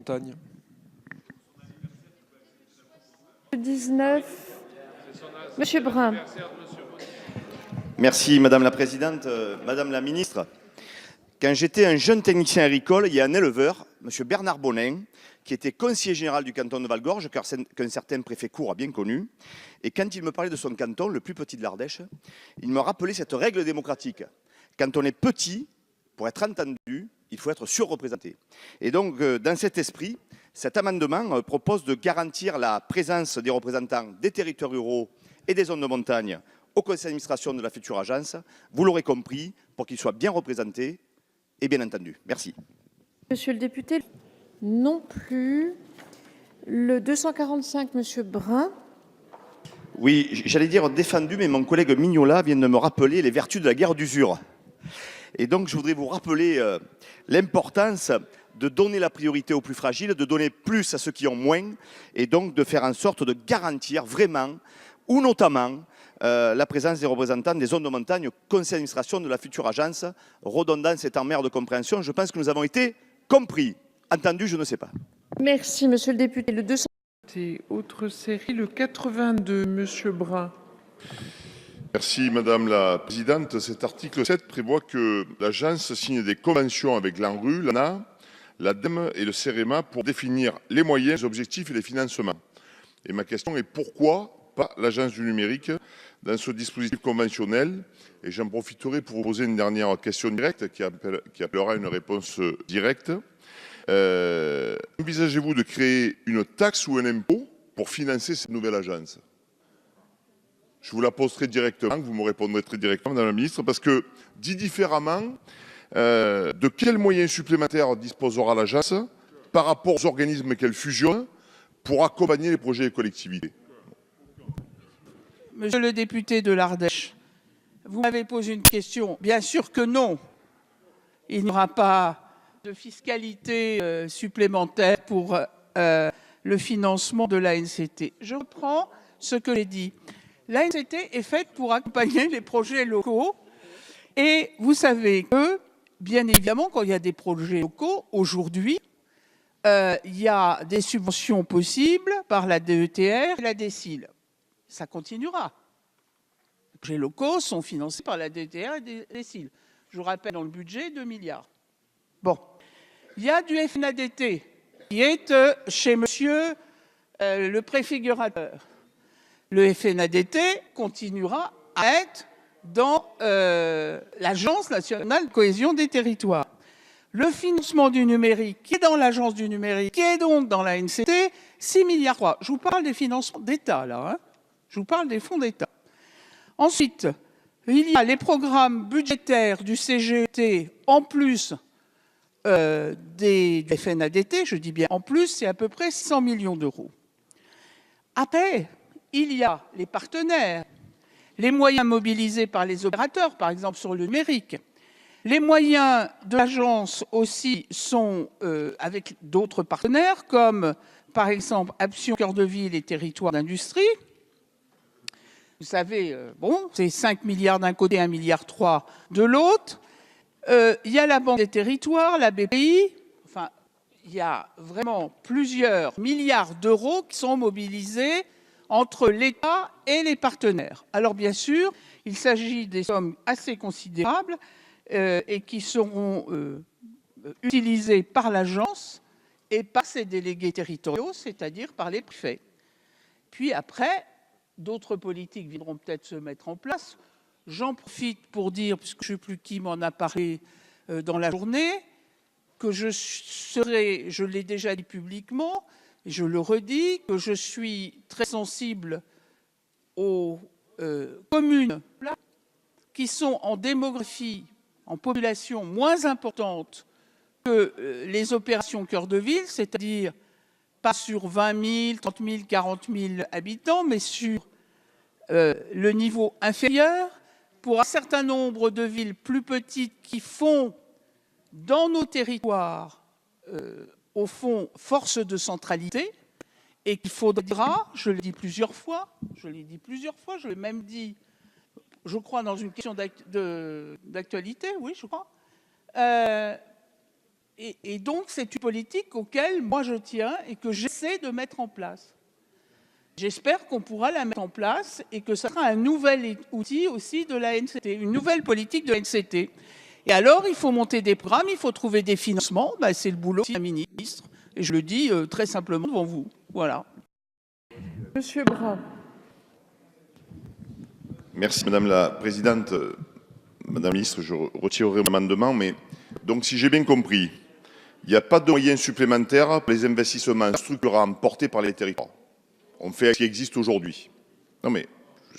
montagne. 19. Monsieur Brun. Merci Madame la Présidente. Madame la Ministre, quand j'étais un jeune technicien agricole, il y a un éleveur, Monsieur Bernard Bonin, qui était conseiller général du canton de Val-Gorge, qu'un certain préfet Cour a bien connu. Et quand il me parlait de son canton, le plus petit de l'Ardèche, il me rappelait cette règle démocratique. Quand on est petit, pour être entendu, il faut être surreprésenté. Et donc, dans cet esprit, cet amendement propose de garantir la présence des représentants des territoires ruraux et des zones de montagne au conseil d'administration de la future agence. Vous l'aurez compris, pour qu'ils soient bien représentés et bien entendus. Merci. Monsieur le député, non plus. Le 245, Monsieur Brun. Oui, j'allais dire défendu, mais mon collègue Mignola vient de me rappeler les vertus de la guerre d'usure. Et donc, je voudrais vous rappeler l'importance de donner la priorité aux plus fragiles, de donner plus à ceux qui ont moins, et donc de faire en sorte de garantir vraiment, ou notamment, la présence des représentants des zones de montagne au conseil d'administration de la future agence. Redondance est en mer de compréhension. Je pense que nous avons été compris. Entendu, je ne sais pas. Merci, Monsieur le député. Le 200. Autre série, le 82, Monsieur Brun. Merci Madame la Présidente. Cet article 7 prévoit que l'agence signe des conventions avec l'ANRU, l'ANA, l'ADEME et le CEREMA pour définir les moyens, les objectifs et les financements. Et ma question est pourquoi pas l'agence du numérique dans ce dispositif conventionnel? Et j'en profiterai pour vous poser une dernière question directe qui appellera une réponse directe. Envisagez-vous de créer une taxe ou un impôt pour financer cette nouvelle agence? Je vous la pose très directement, vous me répondrez très directement, Madame la Ministre, parce que, dit différemment, de quels moyens supplémentaires disposera l'agence par rapport aux organismes qu'elle fusionne pour accompagner les projets des collectivités? Monsieur le député de l'Ardèche, vous m'avez posé une question. Bien sûr que non. Il n'y aura pas de fiscalité supplémentaire pour le financement de l'ANCT. Je reprends ce que j'ai dit. L'ANCT est faite pour accompagner les projets locaux et vous savez que, bien évidemment, quand il y a des projets locaux, aujourd'hui, il y a des subventions possibles par la DETR et la DSIL. Ça continuera. Les projets locaux sont financés par la DETR et la DSIL. Je vous rappelle dans le budget 2 milliards. Bon. Il y a du FNADT qui est chez monsieur le préfigurateur. Le FNADT continuera à être dans l'Agence nationale de cohésion des territoires. Le financement du numérique qui est dans l'Agence du numérique, qui est donc dans la NCT, 6,3 milliards. Je vous parle des financements d'État, là. Hein. Je vous parle des fonds d'État. Ensuite, il y a les programmes budgétaires du CGT en plus des FNADT, je dis bien en plus, c'est à peu près 100 millions d'euros. Après, il y a les partenaires, les moyens mobilisés par les opérateurs, par exemple sur le numérique. Les moyens de l'agence aussi sont avec d'autres partenaires, comme par exemple Action Cœur de Ville et Territoires d'Industrie. Vous savez, bon, c'est 5 milliards d'un côté, 1,3 milliard de l'autre. Il y a la Banque des Territoires, la BPI. Enfin, il y a vraiment plusieurs milliards d'euros qui sont mobilisés entre l'État et les partenaires. Alors bien sûr, il s'agit des sommes assez considérables et qui seront utilisées par l'agence et par ses délégués territoriaux, c'est-à-dire par les préfets. Puis après, d'autres politiques viendront peut-être se mettre en place. J'en profite pour dire, puisque je ne sais plus qui m'en a parlé dans la journée, que je l'ai déjà dit publiquement, et je le redis, que je suis très sensible aux communes qui sont en démographie, en population moins importante que les opérations cœur de ville, c'est-à-dire pas sur 20 000, 30 000, 40 000 habitants, mais sur le niveau inférieur, pour un certain nombre de villes plus petites qui font, dans nos territoires, au fond, force de centralité, et qu'il faudra, je l'ai dit plusieurs fois, je l'ai même dit, je crois, dans une question d'actualité, oui, je crois, Et donc, c'est une politique auquel moi je tiens et que j'essaie de mettre en place. J'espère qu'on pourra la mettre en place et que ça sera un nouvel outil aussi de la NCT, une nouvelle politique de la NCT. Et alors, il faut monter des programmes, il faut trouver des financements. Ben, c'est le boulot de la ministre. Et je le dis très simplement devant vous. Voilà. Monsieur Brun. Merci Madame la Présidente. Madame la Ministre, je retirerai mon amendement. Mais donc, si j'ai bien compris, il n'y a pas de moyens supplémentaires pour les investissements structurants portés par les territoires. On fait ce qui existe aujourd'hui. Non mais,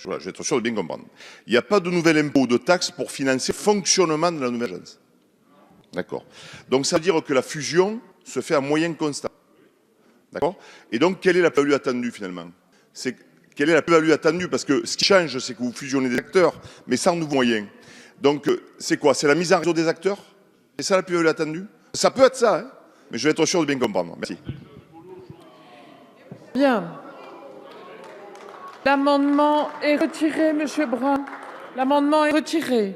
voilà, je vais être sûr de bien comprendre. Il n'y a pas de nouvel impôt ou de taxe pour financer le fonctionnement de la nouvelle agence. D'accord. Donc ça veut dire que la fusion se fait à moyen constant. D'accord. Et donc, quelle est la plus-value attendue finalement? Quelle est la plus-value attendue? Parce que ce qui change, c'est que vous fusionnez des acteurs, mais sans nouveaux moyens. Donc, c'est quoi? C'est la mise en réseau des acteurs? C'est ça la plus-value attendue? Ça peut être ça, hein, mais je vais être sûr de bien comprendre. Merci. Bien. L'amendement est retiré, Monsieur Brun. L'amendement est retiré.